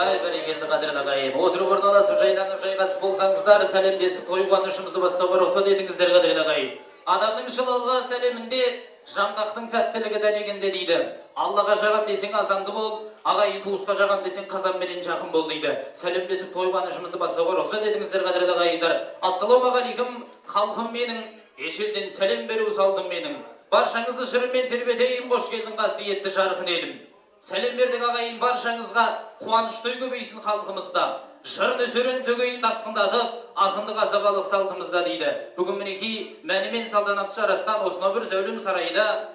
Ай, бәрекелді қадірлі ағайын. Отырып орналасып жайланып жайғасып болсаңыздар, сәлемдесіп қой қуанышымызды бастауға рұқсат етіңіздер қадірлі ағайын. Адамның жылылығы сәлемінде жаңғақтың тәттілігі дәнегінде дейді. Аллаға жағам десең азанды бол, ағайын туысқа жағам десең қазанменен жақын бол дейді. Сәлемдесіп қой қуанышымызды бастауға рұқсат етіңіздер қадірлі ағайындар. Ассалаумағалейкум, халқым менің, ешелден сәлем беру салдым менің. Баршаңызды жырымен тербетейін, қош келдің қасиетті жарқын елім. Сәлем бердік ағайын, баршаңызға қуаныш той көбейсін халқымызда. Жыр нөсерін төгейін тасқындатып, ақындық азабалық салтымызда дейді. Бүгін мінекей мәнімен салтанаты жарасқан осынау бір зәулім сарайда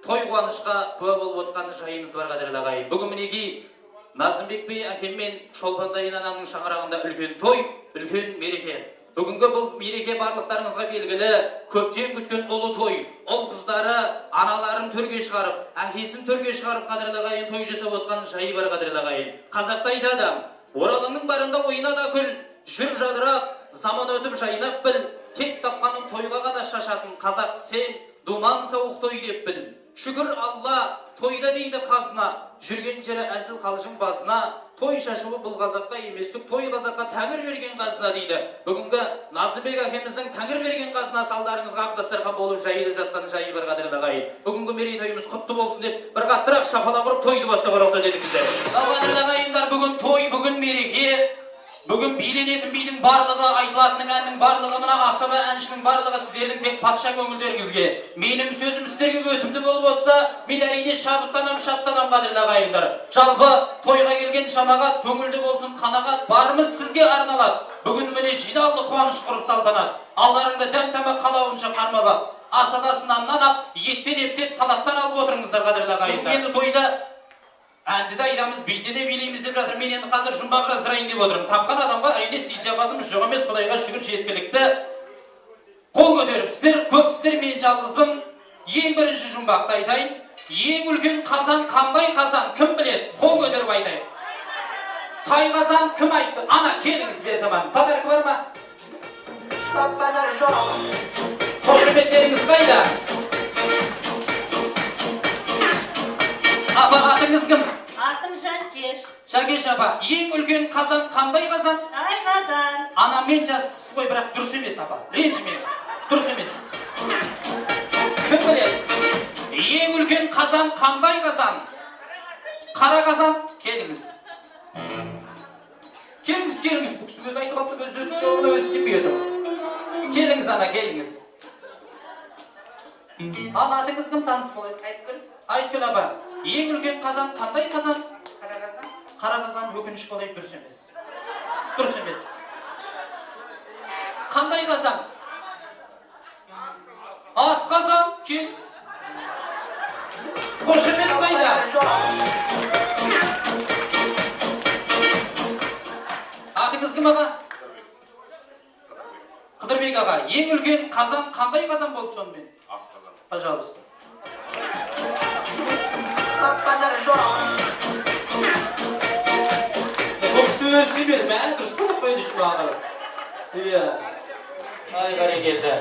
той қуанышқа куә болып отқан жайымыз бар қадірлі ағайын. Бүгін мінекей Назымбек би әкем мен Шолпандайын анамның шаңырағында үлкен той, үлкен мереке. Бүгінгі бұл мереке барлықтарыңызға белгілі, көптен күткен ұлы той. Ол қыздары аналарын төрге шығарып, әкесін төрге шығарып қадірлі ағайын той жасап отқан жайы бар қадірлі ағайын. Қазақта айтады, оралыңның барында ойна да күл, жүр жадырап, заман өтіп жайнап біл, тек тапқаның тойға ғана шашатын қазақ сен, думан сауық той деп біл. Шүкір Алла, тойда дейді қазына, жүрген жері әзіл қалжың басына, той шашуы бұл қазаққа еместік, той қазаққа тәңір берген қазына дейді. Бүгінгі Назымбек әкеміздің тәңір берген қазына салдарыңызға дастархан болып жайылып жатқан жайы бар қадірлі ағайын. Бүгінгі мерейтойымыз құтты болсын деп бір қаттырақ шапалақ ұрып тойды бастауға рұқсат етіңіздер. Қадірлі ағайындар, бүгін той, бүгін мереке. Бүгін биленетін бидің барлығы, айтылатының әннің барлығы, мына асаба әншінің барлығы сіздердің тек патша көңілдеріңізге. Менің сөзім сіздерге өтімді болып отса, мен әрине шабыттанам, шаттанам қадірлі ағайындар. Жалпы тойға келген жамағат көңілді болсын, қанағат барымыз сізге арналады. Бүгін міне жиналды қуаныш құрып салтанат. Алдарыңда дәм тамақ қалауынша қармап, асадасынан нанап, еттен ептеп салаттан алып отырыңыздар қадірлі ағайындар. Енді тойда әнді де айтамыз, биді де билейміз деп жатыр. Мен енді қазір жұмбақ жасырайын деп отырмын. Тапқан адамға әрине сый-сияпатымыз жоқ емес, Құдайға шүкір жеткілікті. Қол көтеріпсіздер, көпсіздер, мен жалғызбын. Ең бірінші жұмбақты айтайын. Ең үлкен қазан қандай қазан? Кім біледі? Қол көтеріп айтайын. Тай қазан кім айтты? Ана, келіңіз бер таман. Подарка бар ма? Қошеметтеріңіз қайда? Апа, атыңыз кім? Атым Жанкеш. Жанкеш апа, ең үлкен қазан қандай қазан? Тай қазан. Анамен жастысыз ғой, бірақ дұрыс емес апа. Ренжімеңіз. Дұрыс емес. Кім біледі? Ең үлкен қазан қандай қазан? Қара қазан. Келіңіз. Келіңіз, келіңіз. Бұл кісі өзі айтып алды, өзі жолына өзі келмейді. Келіңіз ана, келіңіз. Ал атыңыз кім, таныс болайық? Айтқыл. Айтқыл апа. Ең үлкен қазан қандай қазан? Қара қазан. Қара қазан өкініш болайық, дұрыс емес. Дұрыс емес. Қандай қазан? Ас қазан. Келіңіз. Қошемет қайда? Атыңыз кім аға? Қыдырбек аға. Ең үлкен қазан қандай қазан болды сонымен? Ас қазан. Пожалуйста. Бұл сөз емес, мән дұрыс болып қойды үшін ағылы. Ай, бәрекелді.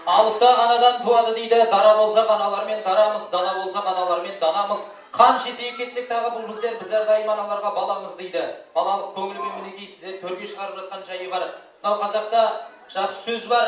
Алыпта анадан туады дейді, дара болсақ аналармен дарамыз, дана болсақ аналармен данамыз. Қанша есейіп кетсек тағы бұл біздер, біз әрдайым аналарға баламыз дейді. Балалық көңілмен мінекей сіздер төрге шығарып жатқан жайы бар. Мынау қазақта жақсы сөз бар.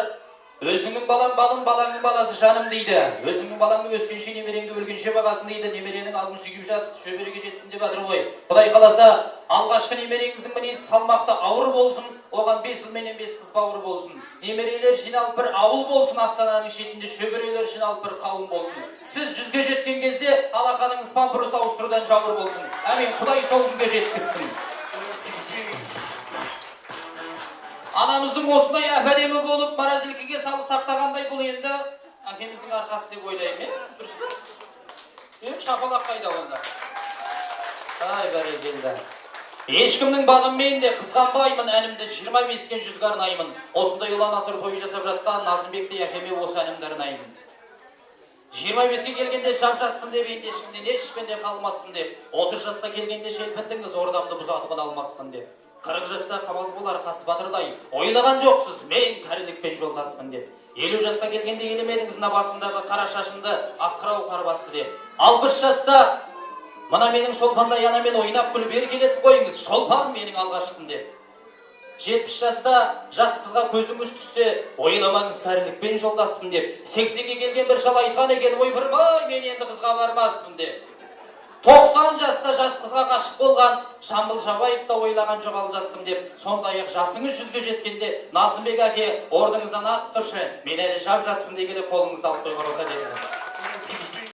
Өзіңнің балаң балың, балаңның баласы жаным дейді. Өзіңнің балаңның өскенше немереңді өлгенше бағасын дейді. Немеренің алғын сүйгіп жатсын, шөбереге жетсін деп жатыр ғой. Құдай қаласа, алғашқы немереңіздің мінезі салмақты ауыр болсын, оған 5 жыл менен 5 қыз бауыр болсын. Немерелер жиналып бір ауыл болсын, Астананың шетінде шөберелер жиналып бір қауым болсын. Сіз 100-ге жеткен кезде алақаныңыз пампырыс ауыстырудан жауыр болсын. Әмин, Құдай сол күнге жеткізсін. Анамыздың осындай әпәдемі болып, маразилкеге салып сақтағандай бұл енді әкеміздің арқасы деп ойлаймын. Дұрыс па? Шапалақ қайда онда? Ай, бәрекелді. Ешкімнің бағыммен де қызғанбаймын, әнімді 25-ке 100-ге арнаймын. Осындай ұлан асыр той жасап жатқан Назымбекте әкеме осы әнімді арнаймын. 25-ке келгенде жап-жаспын деп, енді ешкімнен ешпенде қалмаспын деп. 30 жасқа келгенде желпіндіңіз, ордамды бұзатығын алмаспын деп. 40 жаста қамал бол арқасы батырдай, ойлаған жоқсыз, мен кәрілікпен жолдаспын деп. 50 жасқа келгенде елемедіңіз мына басымдағы қара шашымды ақ қырау қар басты деп. 60 жаста Мына менің шолпандай анамен ойнап күліп еркелетіп қойыңыз, шолпан менің алғашқым деп. 70 жаста жас қызға көзіңіз түссе, ойламаңыз кәрілікпен жолдаспын деп. 80-ге келген бір шал айтқан екен, ойпырмай, мен енді қызға бармаспын деп. 90 жаста жас қызға ғашық болған Жамбыл Жабаев та ойлаған жоқ алжастым деп. Сондай-ақ жасыңыз 100-ге жеткенде Назымбек әке орныңыздан ат тұршы, мен әлі жап-жаспын дегеле қолыңызды алып қойған оса дедіңіз.